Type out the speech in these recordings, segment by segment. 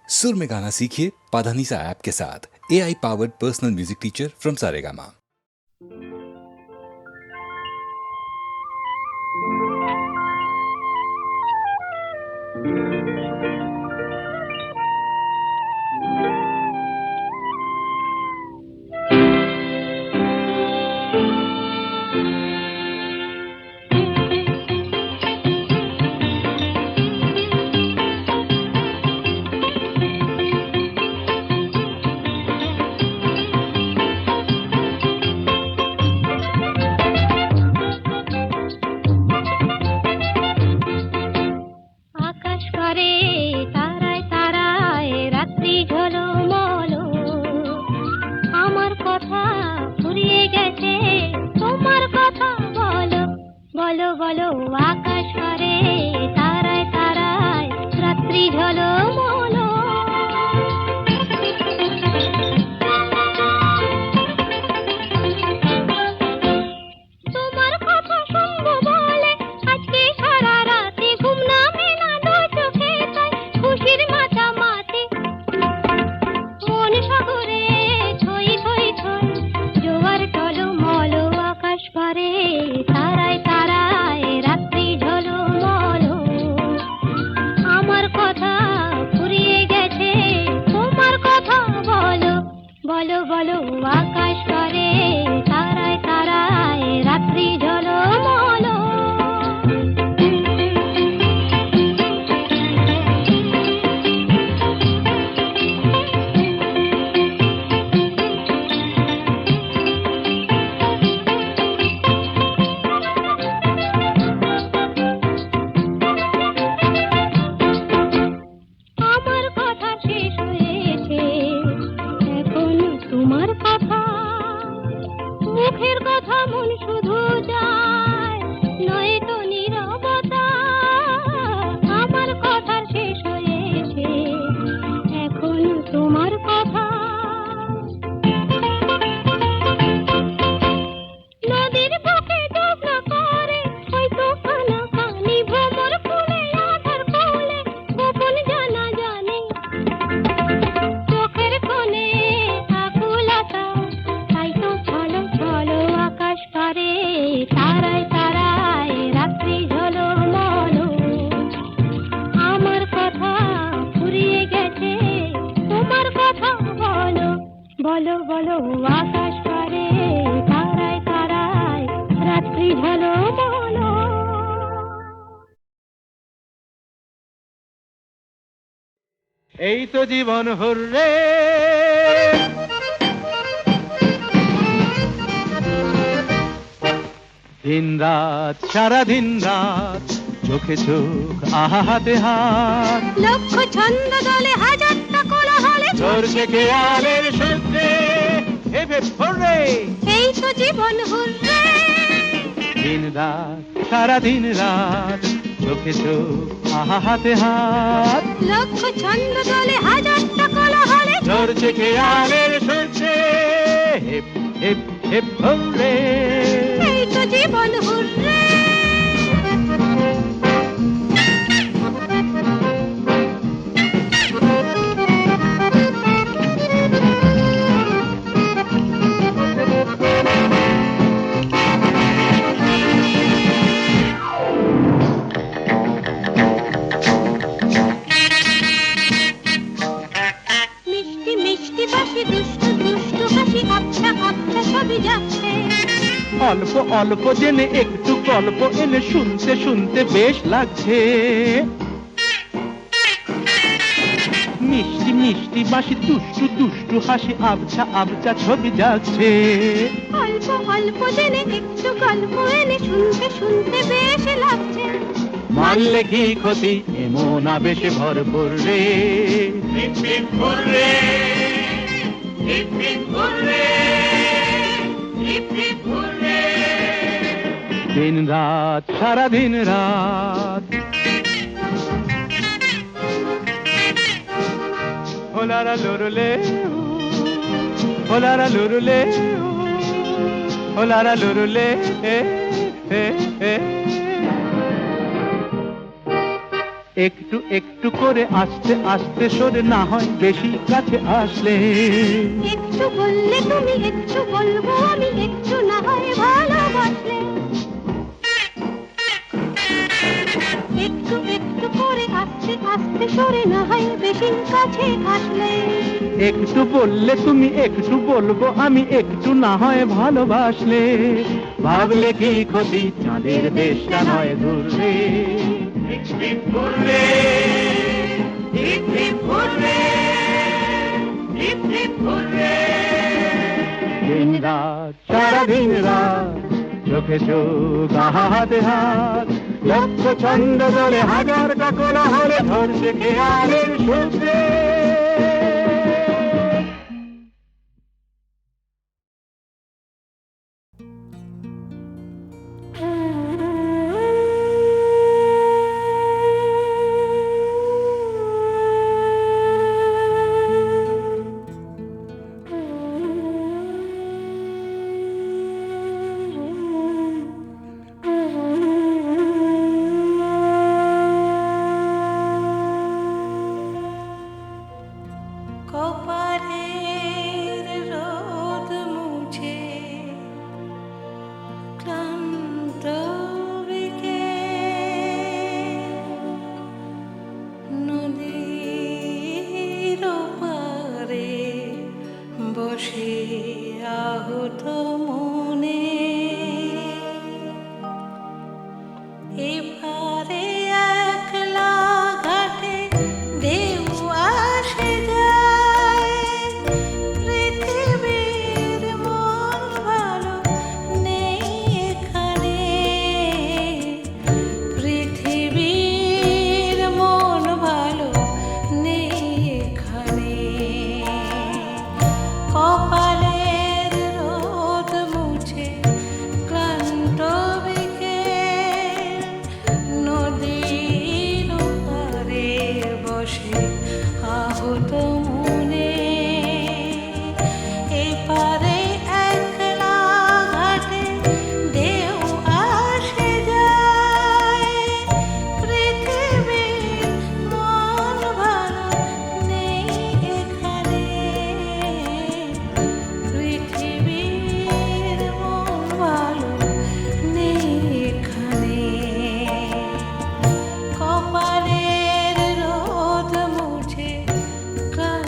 सुर में गाना सीखिए पाधानीसा ऐप के साथ। AI powered personal music teacher from Saregama. এই তো জীবন হুররে দিন রাত সারা দিন রাত চোখে চোখ আহা হাতে হাত লক্ষ ছন্দ দলে হাজারটা কোলাহলে চলছে খেয়ালের সূত্রে হেবে হুররে এই তো জীবন হুররে দিন রাত সারা দিন রাত চোখে চোখ আহা হাতে হাত লক্ষ ছন্দ দলে হাজারটা কোলাহলে চলছে খেয়ালের সূত্রে হেপ হেপ হেপ হুররে এই তো জীবন হুররে অল্প অল্প জেনে একটু গল্প এনে শুনতে শুনতে বেশ লাগছে মিষ্টি মিষ্টি বাসি দুষ্টু দুষ্টু হাসি আবছা আবছা ছবি যাচ্ছে অল্প অল্প জেনে একটু গল্প এনে শুনতে শুনতে বেশ লাগছে মানলে কি ক্ষতি এমন আবেশে ভরপুর রে দিন রাত সারা দিন রাত হোলারা লুরুলে হোলারা লুরুলে হোলারা লুরুলে একটু একটু করে আস্তে আস্তে সরে, না হয় বেশি কাছে আসলে। একটু বললে তুমি, একটু বলবো আমি, একটু না হয় ভালোবাসলে। একটু একটু করে আস্তে আস্তে সরে, না হয় বেশি কাছে আসলে। একটু বললে তুমি, একটু বলবো আমি, একটু না হয় ভালোবাসলে। ভাবলে কি ক্ষতি, চাঁদের দেশটা নয় ঘুরবে। ঘুরবে, ঘুরবে, ঘুরবে। দিন রাত, সারাদিন রাত, চোখে চোখ, হাতে হাত, লক্ষ ছন্দ দলে, হাজার কাকলা হলে ধরছে খেয়ালের সূত্রে। কপালের রোদ মুছে ক্লান্ত নদীর পারে বসে আহত মনে এপারে একলা ঘাটে ঢেউ আসে যায়। পৃথিবীর মন ভালো নেই এখানে, পৃথিবীর মন ভালো নেই এখানে। কপালের রোদ মুছে ক্লান্ত বিকেল, নদীর পারে বসে আহত মনে এপারে একলা ঘাটে ঢেউ আসে যায়। পৃথিবীর মন ভালো নেই এখানে, পৃথিবীর মন ভালো নেই এখানে। কপালের রোদ মুছে ক্লান্ত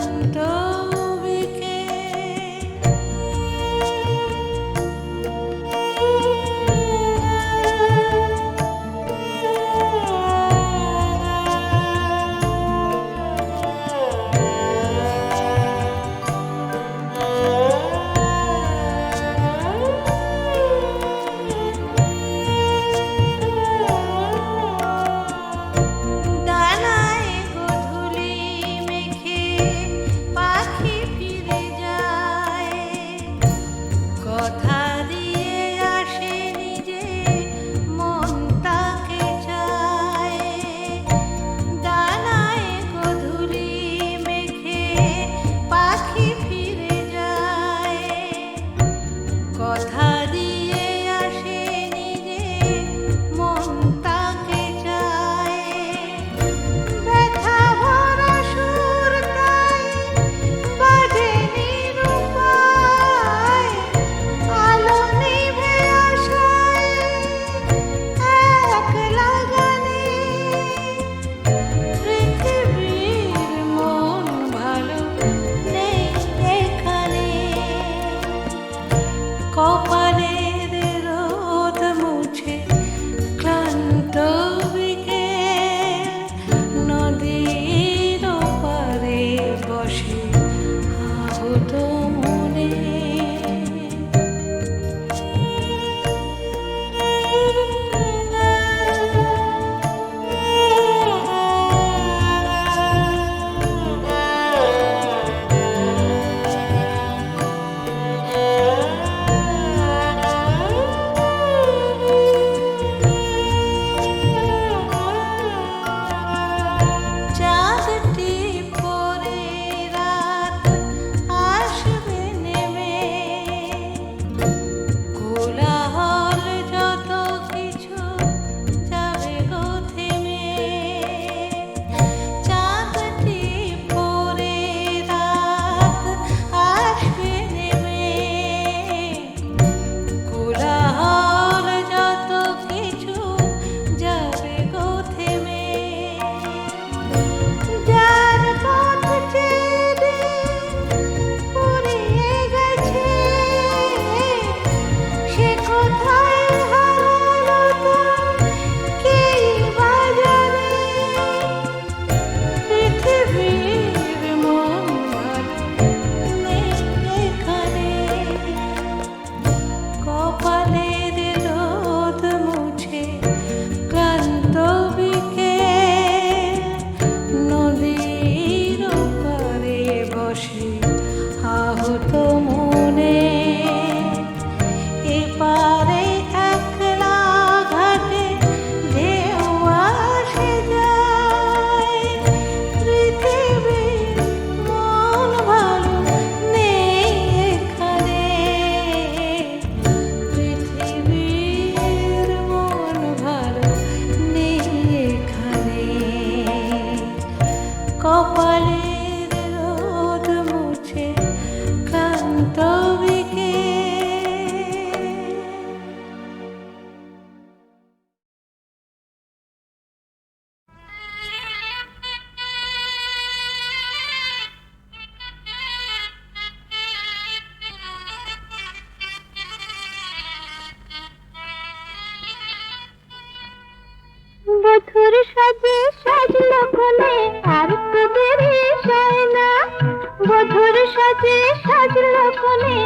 সাজে সাজলো কোণে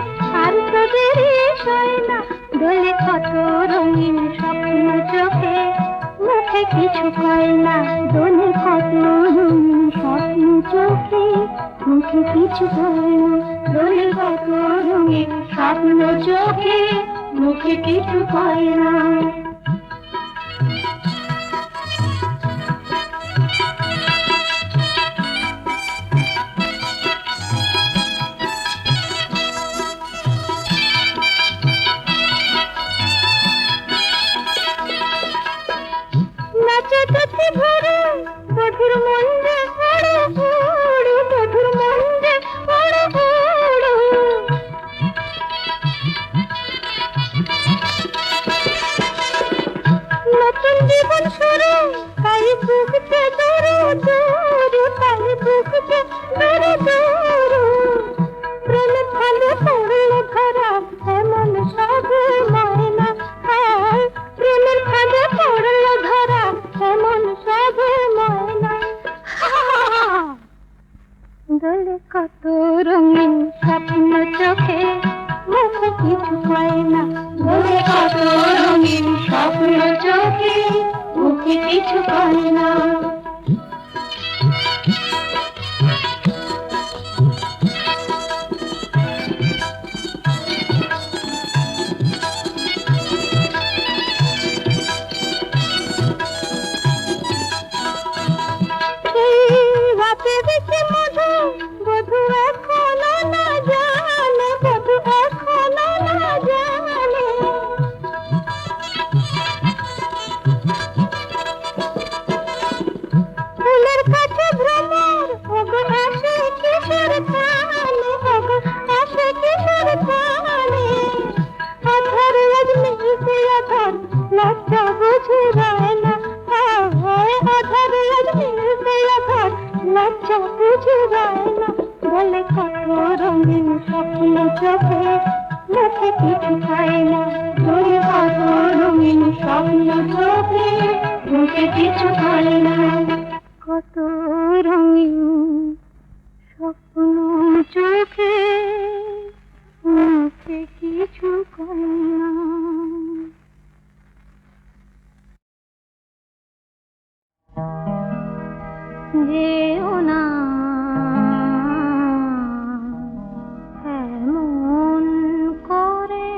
আর তো দেরি সয় না দোলে কত রঙিন স্বপ্ন চোখে মুখে কিছু কয় না দোলে কত রঙিন স্বপ্ন চোখে মুখে কিছু কয় না দোলে কত রঙিন স্বপ্ন চোখে মুখে কিছু কয় না নাচতে ভরে মধুর মন্দে ওড়ো ওড়ো মধুর মন্দে ওড়ো ওড়ো নতুন জীবন শুরু তাই বুকতে দৌড়ো দৌড়ো তাই বুকতে দৌড়ো দৌড়ো প্রেমের ফালে পড়লো ধরা এমন সব ময়না হায় প্রেমের ফালে পড়লো ধরা এমন সব ময়না দোলে কত রঙিন স্বপ্ন চোখে মুখে কিছু কয় না দোলে কত রঙিন স্বপ্ন চোখে মুখে কিছু কয় না রাতে দেখে মধু বধু এখনো না জানে বধু এখনো না জানে ফুলের কাছে ভ্রমর ওগো আসে কিশোর কানে ওগো আসে কিশোর কানে আধার রজনী আধার লজ্জা বুঝে যায় না আধার রজনী আধার লজ্জা বুঝে যায় না বলে কত রঙিন স্বপ্ন চোখে মুখে কিছু খায় না বলে কত রঙিন স্বপ্ন চোখে মুখে কিছু খায় না কত রঙিন স্বপ্ন চোখে মুখে কিছু খায় না যেও না এমন করে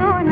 মন